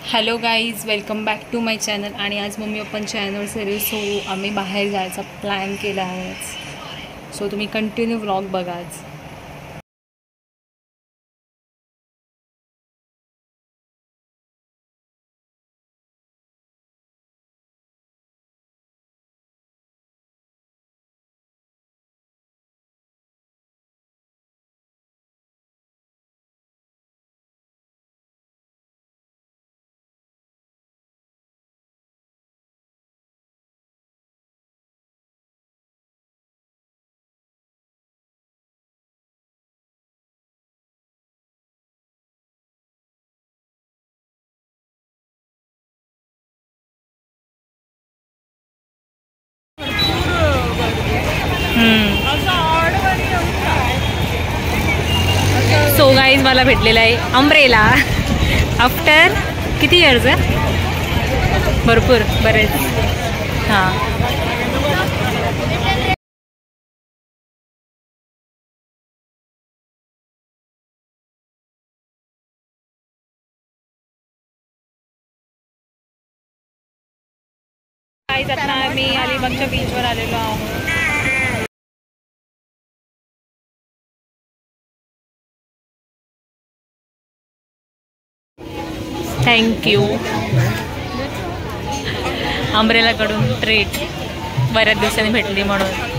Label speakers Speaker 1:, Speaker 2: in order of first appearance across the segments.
Speaker 1: Hello guys, welcome back to my channel. आणि आज mummy पप्पांची ॲनिव्हर्सरी, सो आम्ही बाहेर जायचा प्लॅन केला आहे. सो तुम्ही कंटिन्यू व्लॉग बघा आज. सो गाईज मला भेटलेला आहे अम्ब्रेला आफ्टर किती इयर्स आहे, भरपूर बरेच. हां, गाईज आता आम्ही अलिबागच्या बीचवर आलेलो आहोत. थँक्यू अम्ब्रेलाकडून ट्रीट, बऱ्याच दिवसांनी भेटली म्हणून.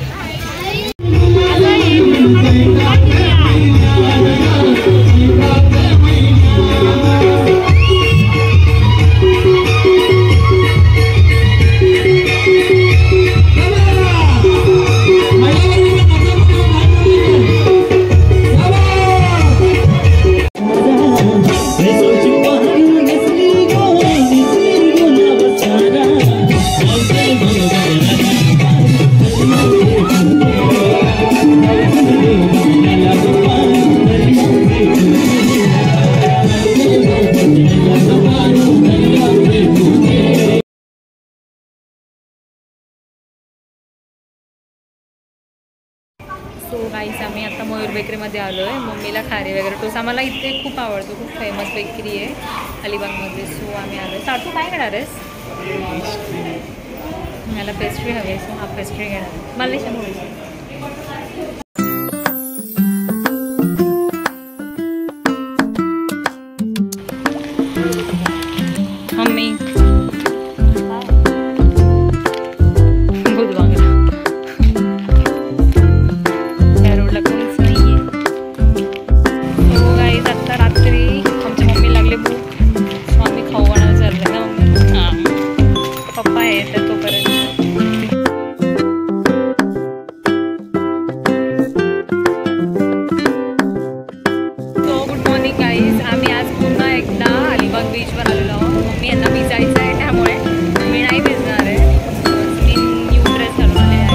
Speaker 1: सो गाईस आम्ही आता मयूर बेकरीमध्ये आलो आहे. मम्मीला खारी वगैरे टोस्ट आम्हाला इथे खूप आवडतो, खूप फेमस बेकरी आहे अलिबागमध्ये. सो आम्ही आलो आहे. साठू काय घेणार आहेस? मला पेस्ट्री हवी आहे, सो हा पेस्ट्री घेणार. मला नाही मम्मी बीचवर आलेलो आहोत. मम्मी यांना भिजायचं आहे, त्यामुळे मी नाही भिजणार आहे. मी न्यू ड्रेस घालून आले आहे.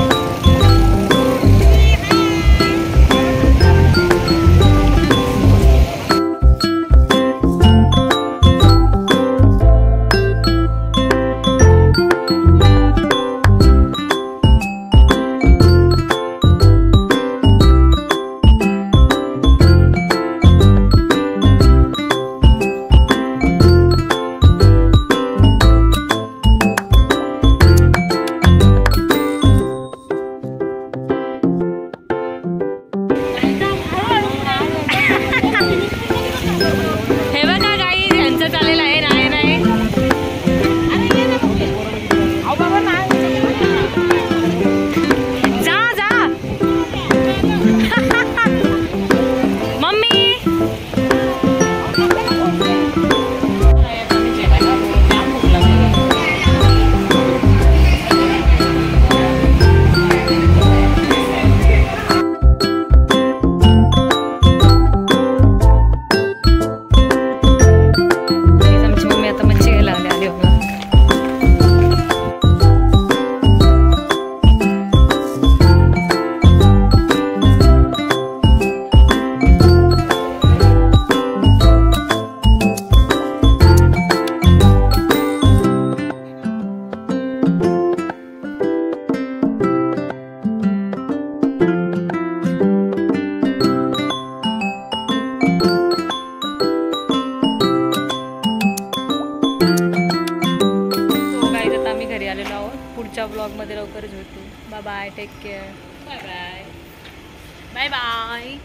Speaker 1: पुढच्या ब्लॉगमध्ये लवकरच भेटू. Bye bye, take care.
Speaker 2: Bye bye. Bye bye.